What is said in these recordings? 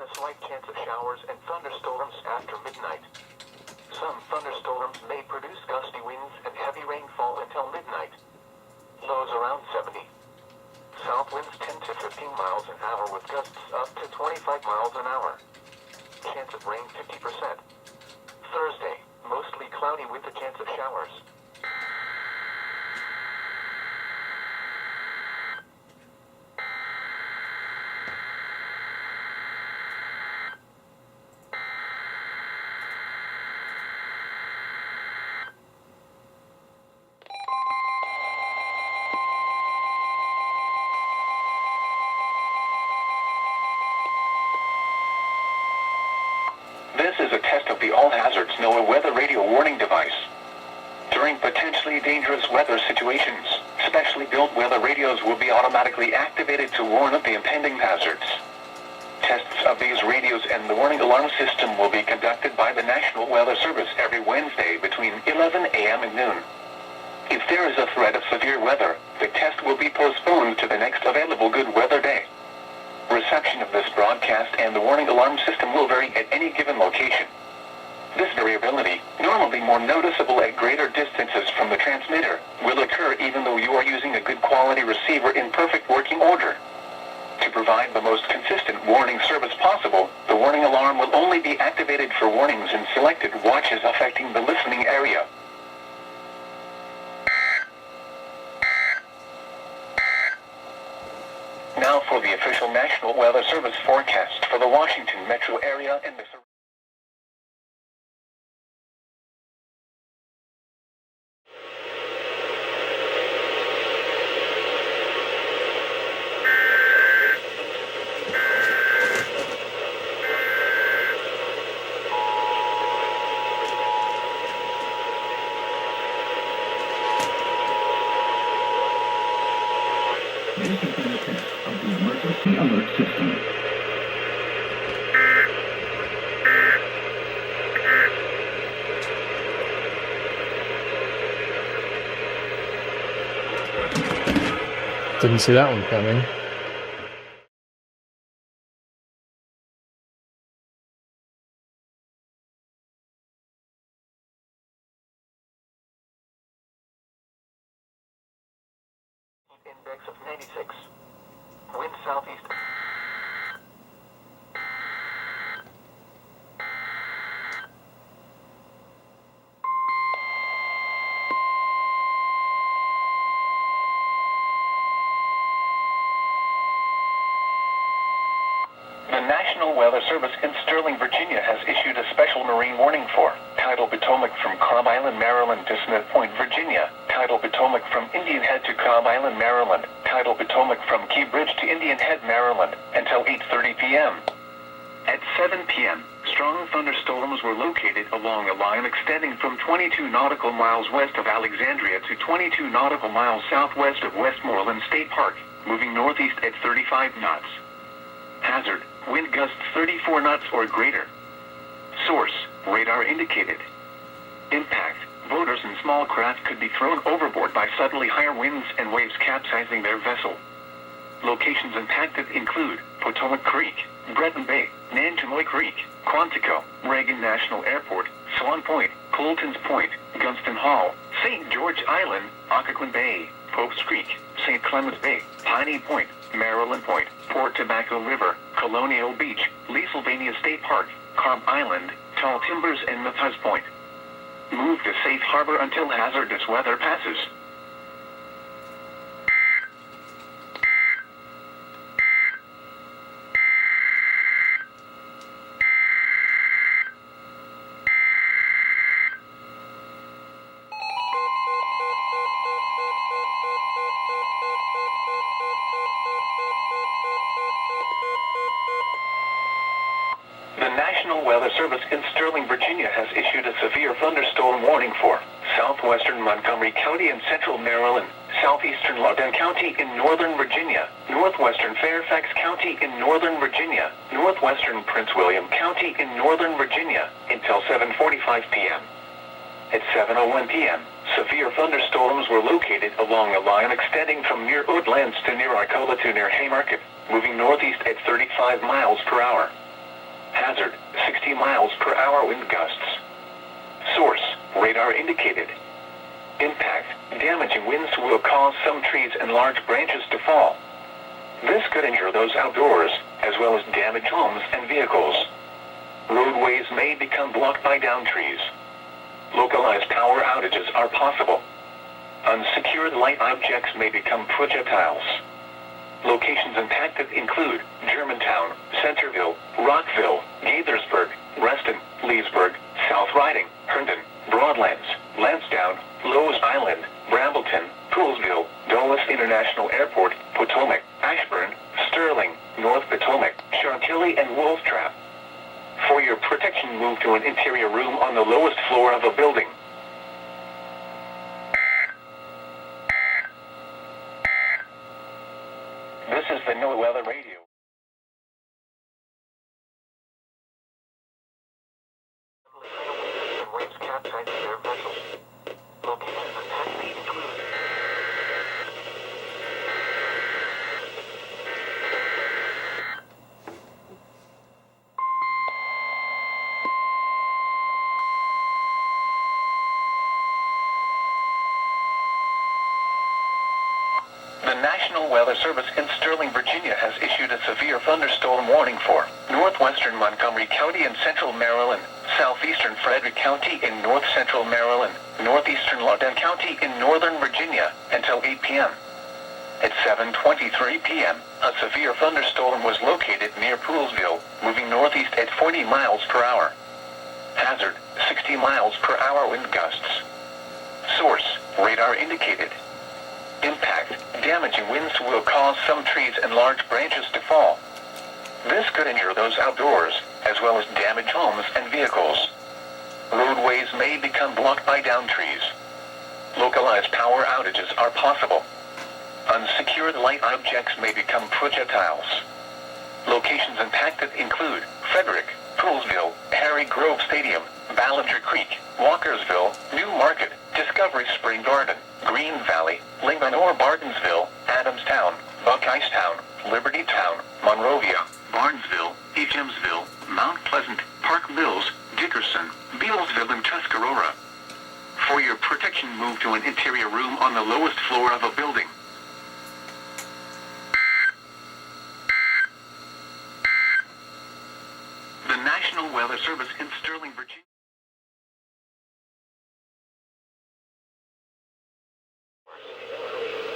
a slight chance of showers and thunderstorms after midnight. Some thunderstorms may produce gusty winds and heavy rainfall until midnight. Lows around 70. South winds 10 to 15 miles an hour with gusts up to 25 miles an hour. Chance of rain 50%. Thursday, mostly cloudy with a chance of showers. This is a test of the All Hazards NOAA Weather Radio Warning device. During potentially dangerous weather situations, specially built weather radios will be automatically activated to warn of the impending hazards. Tests of these radios and the warning alarm system will be conducted by the National Weather Service every Wednesday between 11 a.m. and noon. If there is a threat of severe weather, the test will be postponed to the next available good weather day. Reception of this broadcast and the warning alarm system will vary at any given location. This variability, normally more noticeable at greater distances from the transmitter, will occur even though you are using a good quality receiver in perfect working order. To provide the most consistent warning service possible, the warning alarm will only be activated for warnings in selected watches affecting the listening area. Now for the official National Weather Service forecast for the Washington metro area and the alert system. Didn't see that one coming. index of 96. Wind southeast. The National Weather Service in Sterling, Virginia has issued a special marine warning for Tidal Potomac from Cobb Island, Maryland to Smith Point, Virginia. Tidal Potomac from Indian Head to Cobb Island, Maryland. Tidal Potomac from Key Bridge to Indian Head, Maryland, until 8:30 p.m. At 7 p.m., strong thunderstorms were located along a line extending from 22 nautical miles west of Alexandria to 22 nautical miles southwest of Westmoreland State Park, moving northeast at 35 knots. Hazard, wind gusts 34 knots or greater. Source, radar indicated. Impact, boaters and small craft could be thrown overboard by suddenly higher winds and waves capsizing their vessel. Locations impacted include Potomac Creek, Breton Bay, Nantumoy Creek, Quantico, Reagan National Airport, Swan Point, Colton's Point, Gunston Hall, St. George Island, Occoquan Bay, Pope's Creek, St. Clements Bay, Piney Point, Maryland Point, Port Tobacco River, Colonial Beach, Leesylvania State Park, Cobb Island, Tall Timbers, and Mathus Point. Move to safe harbor until hazardous weather passes. The National Weather Service in Sterling, Virginia has issued a severe thunderstorm warning for southwestern Montgomery County in central Maryland, southeastern Loudoun County in northern Virginia, northwestern Fairfax County in northern Virginia, northwestern Prince William County in northern Virginia, until 7:45 p.m. At 7:01 p.m., severe thunderstorms were located along a line extending from near Oatlands to near Arcola to near Haymarket, moving northeast at 35 miles per hour. Hazard, 60 miles per hour wind gusts. Source, radar indicated. Impact, damaging winds will cause some trees and large branches to fall. This could injure those outdoors, as well as damage homes and vehicles. Roadways may become blocked by downed trees. Localized power outages are possible. Unsecured light objects may become projectiles. Locations impacted include Germantown, Centerville, Rockville, Gaithersburg, Reston, Leesburg, South Riding, Herndon, Broadlands, Lansdowne, Lowe's Island, Brambleton, Poolsville, Dulles International Airport, Potomac, Ashburn, Sterling, North Potomac, Chantilly, and Wolf Trap. For your protection, move to an interior room on the lowest floor of a building. This is the NOAA Weather Radio. Waves capsizing their vessels. Locations impacted include the National Weather Service in Sterling, Virginia has issued a severe thunderstorm warning for northwestern Montgomery County in central Maryland, southeastern Frederick County in north central Maryland, northeastern Loudoun County in northern Virginia until 8 p.m. At 7:23 p.m., a severe thunderstorm was located near Poolsville, moving northeast at 40 miles per hour. Hazard, 60 miles per hour wind gusts. Source, radar indicated. Impact, damaging winds will cause some trees and large branches to fall. This could injure those outdoors, as well as damage homes and vehicles. Roadways may become blocked by downed trees. Localized power outages are possible. Unsecured light objects may become projectiles. Locations impacted include Frederick, Poolsville, Harry Grove Stadium, Ballinger Creek, Walkersville, New Market, Discovery Spring Garden, Green Valley, Lincoln or Bartonsville, Adamstown, Buckeyestown, Libertytown, Monrovia, Barnesville, Echamsville, Mount Pleasant, Park Mills, Dickerson, Bealsville, and Tuscarora. For your protection, move to an interior room on the lowest floor of a building. The National Weather Service in Sterling, Virginia.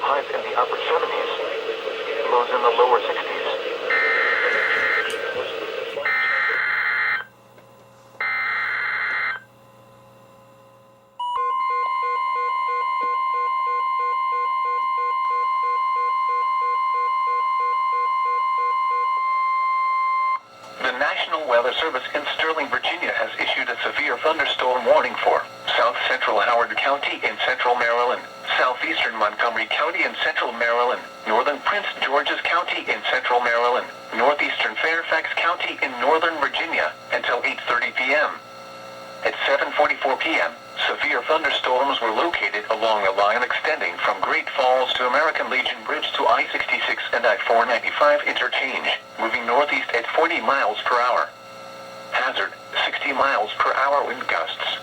Highs in the upper 70s, lows in the lower 60s. The National Weather Service in Sterling, Virginia has issued a severe thunderstorm warning for south central Howard County in central Maryland, southeastern Montgomery County in central Maryland, northern Prince George's County in central Maryland, northeastern Fairfax County in northern Virginia until 8:30 p.m. At 7:44 p.m., severe thunderstorms were located along a line extending from Great Falls to American Legion Bridge to I-66 and I-495 interchange, moving northeast at 40 miles per hour. Hazard, 60 miles per hour wind gusts.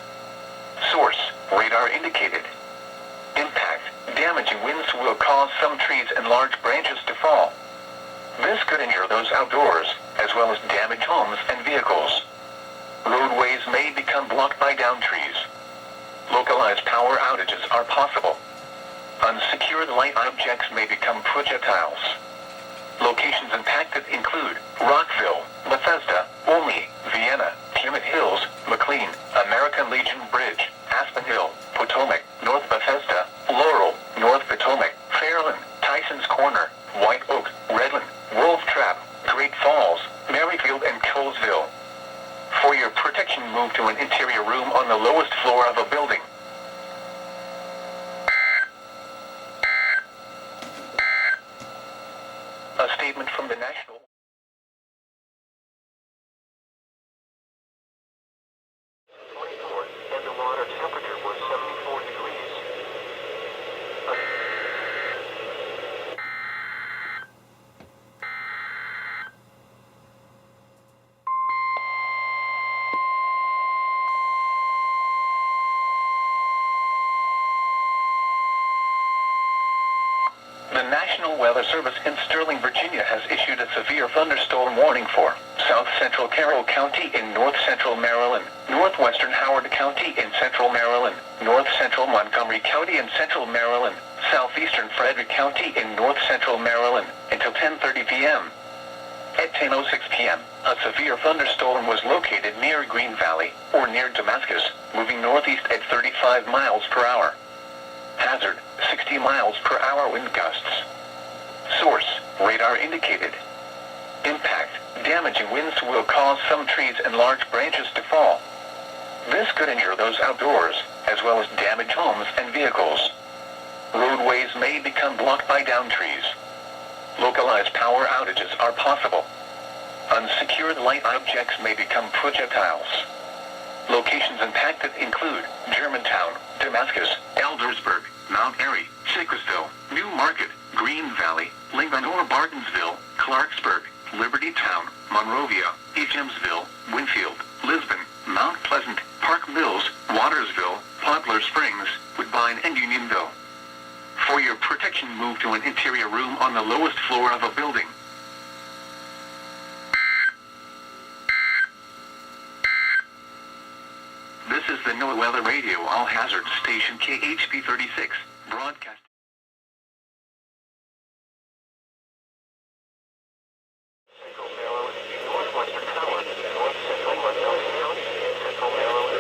Source, radar indicated. Impact, damaging winds will cause some trees and large branches to fall. This could injure those outdoors, as well as damage homes and vehicles. Roadways may become blocked by downed trees. Localized power outages are possible. Unsecured light objects may become projectiles. Locations impacted include Rockville, Bethesda, Olney, Vienna, Plymouth Hills, McLean, American Legion Bridge, Aspen Hill, Potomac, North Bethesda, Laurel, North Potomac, Fairland, Tyson's Corner, White Oak, Redland, Wolf Trap, Great Falls, Maryfield, and Colesville. For your protection, move to an interior room on the lowest floor of a building. A statement from the National. And the water temperature was 74 degrees. The National Weather Service in Sterling, Virginia has issued a severe thunderstorm warning for south central Carroll County in north central Maryland, northwestern Howard County in central Maryland, north central Montgomery County in central Maryland, southeastern Frederick County in north central Maryland, until 10:30 p.m. At 10:06 p.m., a severe thunderstorm was located near Green Valley, or near Damascus, moving northeast at 35 miles per hour. Hazard, 60 miles per hour wind gusts. Source, radar indicated. Impact, damaging winds will cause some trees and large branches to fall. This could injure those outdoors, as well as damage homes and vehicles. Roadways may become blocked by downed trees. Localized power outages are possible. Unsecured light objects may become projectiles. Locations impacted include Germantown, Damascus, Eldersburg, Mount Airy, Sacresville, New Market, Green Valley, Lincoln or Bartonsville, Clarksburg, Liberty Town, Monrovia, Echamsville, Winfield, Lisbon, Mount Pleasant, Park Mills, Watersville, Poplar Springs, Woodbine and Unionville. For your protection, move to an interior room on the lowest floor of a building. This is the NOAA Weather Radio All Hazard Station KHB36, broadcast. Central Maryland, northwestern Howard, north central Montgomery County, central Maryland.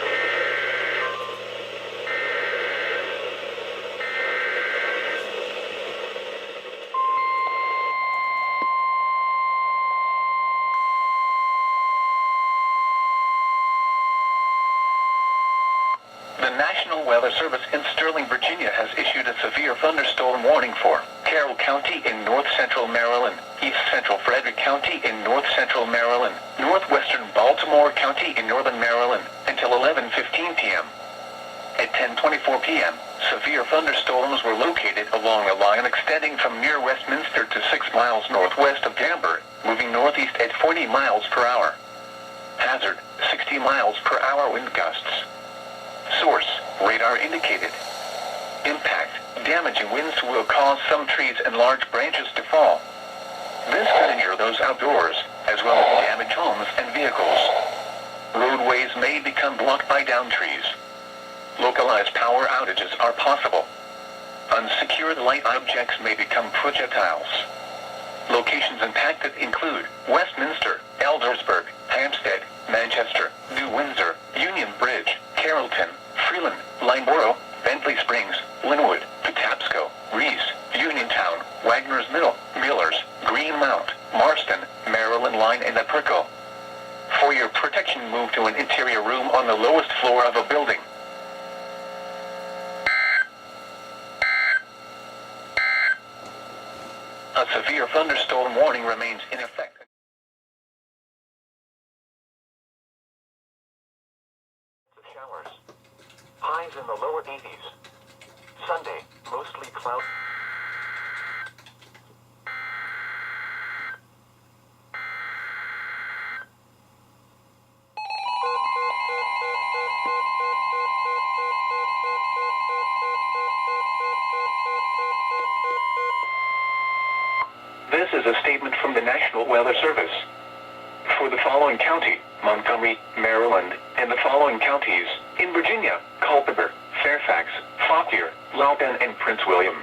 The National Weather Service in Sterling, Virginia has issued a severe thunderstorm warning for Carroll County in north central Maryland, east central Frederick County in north central Maryland, northwestern Baltimore County in northern Maryland, until 11:15 p.m. At 10:24 p.m., severe thunderstorms were located along a line extending from near Westminster to 6 miles northwest of Danbury, moving northeast at 40 miles per hour. Hazard, 60 miles per hour wind gusts. Source, radar indicated. Impact, damaging winds will cause some trees and large branches to fall. This could injure those outdoors, as well as damage homes and vehicles. Roadways may become blocked by downed trees. Localized power outages are possible. Unsecured light objects may become projectiles. Locations impacted include Westminster, Eldersburg, Hampstead, Manchester, New Windsor, Union Bridge, Carrollton, Freeland, Lineborough, Bentley Springs, Linwood, Patapsco, Reese, Uniontown, Wagner's Mill, Millers, Greenmount, Marston, Maryland Line and Upperco. For your protection, move to an interior room on the lowest floor of a building. A severe thunderstorm warning remains in effect. Showers. Highs in the lower 80s. Sunday, mostly cloudy. This is a statement from the National Weather Service. For the following county, Montgomery, Maryland, and the following counties, in Virginia, Culpeper, Fairfax, Fauquier, Loudoun, and Prince William.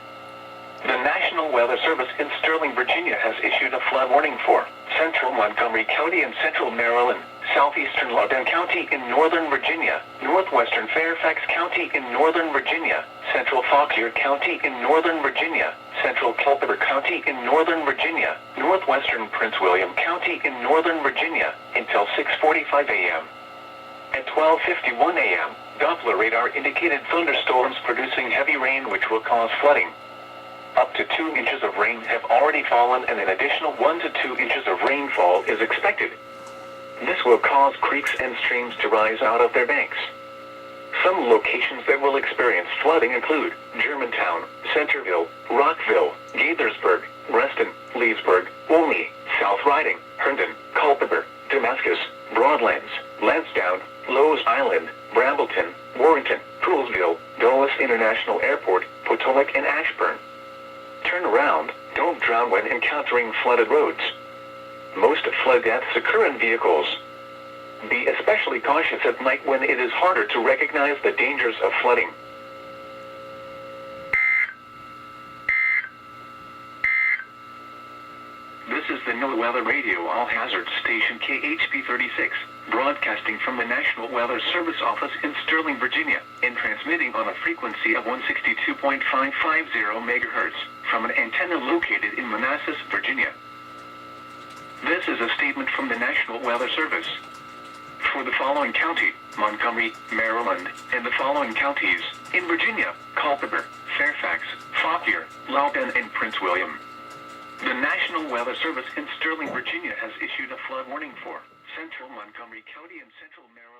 The National Weather Service in Sterling, Virginia has issued a flood warning for central Montgomery County in central Maryland, southeastern Loudoun County in northern Virginia, northwestern Fairfax County in northern Virginia, central Fauquier County in northern Virginia, central Culpeper County in northern Virginia, northwestern Prince William County in northern Virginia, until 6:45 a.m. At 12:51 a.m., Doppler radar indicated thunderstorms producing heavy rain which will cause flooding. Up to 2 inches of rain have already fallen and an additional 1 to 2 inches of rainfall is expected. This will cause creeks and streams to rise out of their banks. Some locations that will experience flooding include Germantown, Centerville, Rockville, Gaithersburg, Reston, Leesburg, Olney, South Riding, Herndon, Culpeper, Damascus, Broadlands, Lansdowne, Lowe's Island, Brambleton, Warrenton, Poolsville, Dulles International Airport, Potomac, and Ashburn. turn around, don't drown when encountering flooded roads. Most flood deaths occur in vehicles. Be especially cautious at night when it is harder to recognize the dangers of flooding. This is the NOAA Weather Radio All Hazard Station KHB36, broadcasting from the National Weather Service office in Sterling, Virginia, and transmitting on a frequency of 162.550 MHz from an antenna located in Manassas, Virginia. This is a statement from the National Weather Service. For the following county, Montgomery, Maryland, and the following counties, in Virginia, Culpeper, Fairfax, Fauquier, Loudoun, and Prince William. The National Weather Service in Sterling, Virginia has issued a flood warning for Central Montgomery County and Central Maryland.